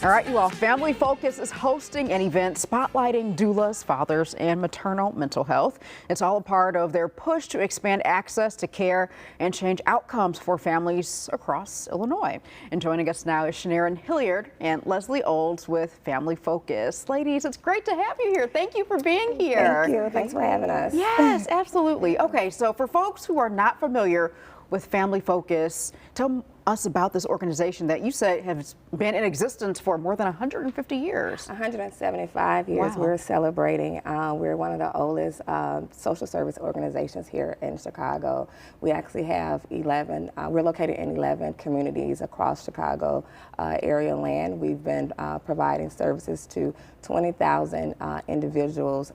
All right, you all, Family Focus is hosting an event spotlighting doulas, fathers, and maternal mental health. It's all a part of their push to expand access to care and change outcomes for families across Illinois. And joining us now is Shanarin Hilliard and Leslie Olds with Family Focus. Ladies, it's great to have you here. Thank you for being here. Thank you. Thanks for having us. Yes, absolutely. Okay, so for folks who are not familiar with Family Focus, tell us about this organization that you said has been in existence for more than 150 years. 175 years. Wow. We're celebrating. We're one of the oldest social service organizations here in Chicago. We actually have 11, we're located in 11 communities across Chicago area land. We've been providing services to 20,000 individuals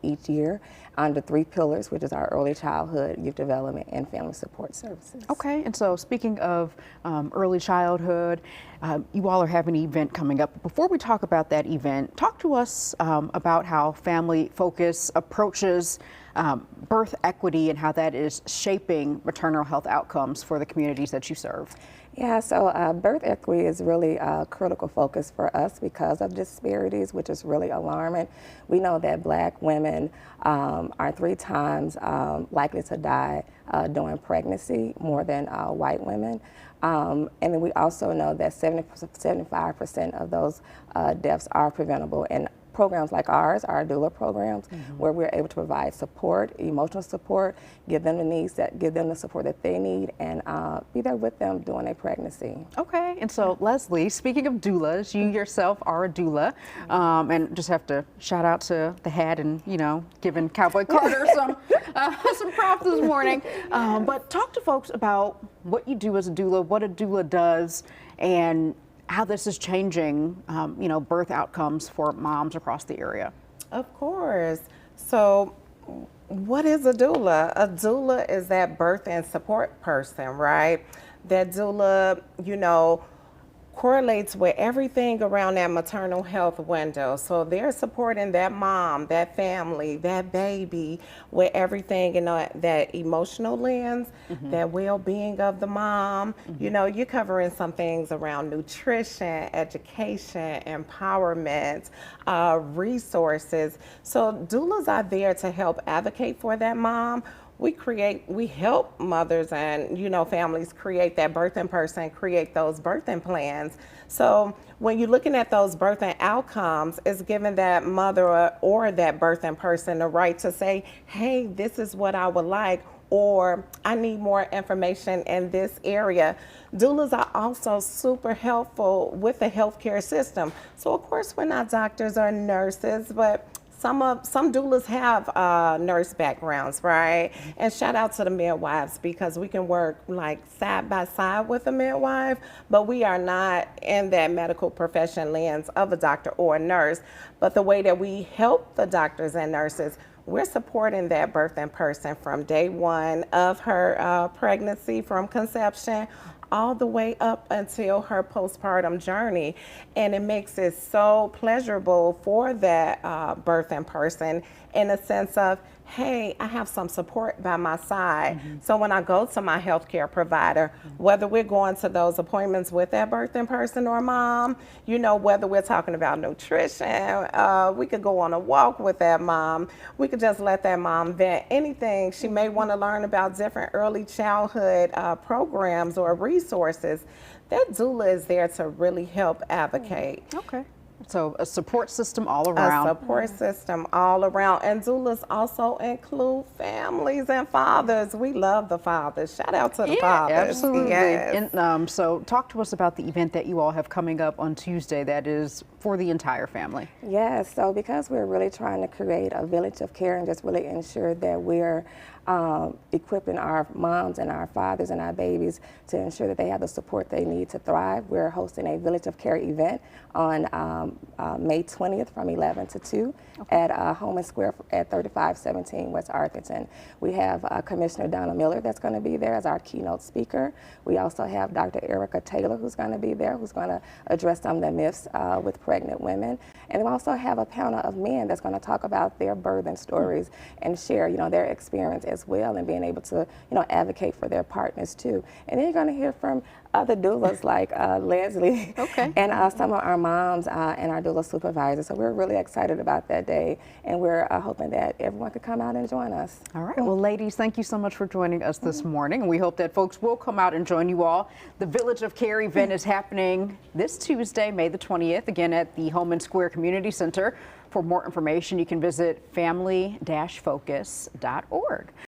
each year under 3 pillars, which is our early childhood, youth development, and family support services. Okay, and so speaking of early childhood, you all are having an event coming up. Before we talk about that event, talk to us about how Family Focus approaches birth equity and how that is shaping maternal health outcomes for the communities that you serve. Yeah, so birth equity is really a critical focus for us because of disparities, which is really alarming. We know that Black women are 3 times likely to die during pregnancy more than white women. And then we also know that 75% of those deaths are preventable. And programs like ours, our doula programs, where we're able to provide support, emotional support, give them the support that they need, and be there with them during their pregnancy. Okay, and so Leslie, speaking of doulas, you yourself are a doula, and just have to shout out to the hat and, you know, giving Cowboy Carter some props this morning. But talk to folks about what you do as a doula, what a doula does, and how this is changing, you know, birth outcomes for moms across the area. Of course. So what is a doula? A doula is that birth and support person, right? That doula, you know, correlates with everything around that maternal health window. So they're supporting that mom, that family, that baby with everything, you know, that emotional lens, that well-being of the mom. You know, you're covering some things around nutrition, education, empowerment, resources. So doulas are there to help advocate for that mom. We help mothers and, you know, families create that birthing person, create those birthing plans. So when you're looking at those birthing outcomes, it's giving that mother or that birthing person the right to say, hey, this is what I would like, or I need more information in this area. Doulas are also super helpful with the healthcare system. So of course we're not doctors or nurses, but some doulas have nurse backgrounds, right? And shout out to the midwives, because we can work like side by side with a midwife, but we are not in that medical profession lens of a doctor or a nurse. But the way that we help the doctors and nurses, we're supporting that birthing person from day 1 of her pregnancy, from conception, all the way up until her postpartum journey. And it makes it so pleasurable for that birthing person in the sense of, hey, I have some support by my side. So when I go to my healthcare provider, whether we're going to those appointments with that birthing person or mom, you know, whether we're talking about nutrition, we could go on a walk with that mom. We could just let that mom vent anything she may want to learn about different early childhood programs or resources. That doula is there to really help advocate. Okay. So a support system all around. A support system all around. And doulas also include families and fathers. We love the fathers. Shout out to the fathers. Absolutely. Yes. And, so talk to us about the event that you all have coming up on Tuesday that is for the entire family. Yes, so because we're really trying to create a village of care and just really ensure that we're equipping our moms and our fathers and our babies to ensure that they have the support they need to thrive, we're hosting a Village of Care event on May 20th from 11 to 2 at Home & Square at 3517 West Arthurton. We have Commissioner Donna Miller that's going to be there as our keynote speaker. We also have Dr. Erica Taylor who's going to be there, who's going to address some of the myths with pregnant women. And we also have a panel of men that's going to talk about their birthing stories and share, their experience as well, and being able to, advocate for their partners too. And then you're going to hear from other doulas like Leslie Okay. and some of our moms and our doula supervisors. So we're really excited about that day, and we're hoping that everyone could come out and join us. All right. Well, ladies, thank you so much for joining us this morning. We hope that folks will come out and join you all. The Village of Care event is happening this Tuesday, May the 20th, again at the Holman Square Community Center. For more information, you can visit family-focus.org.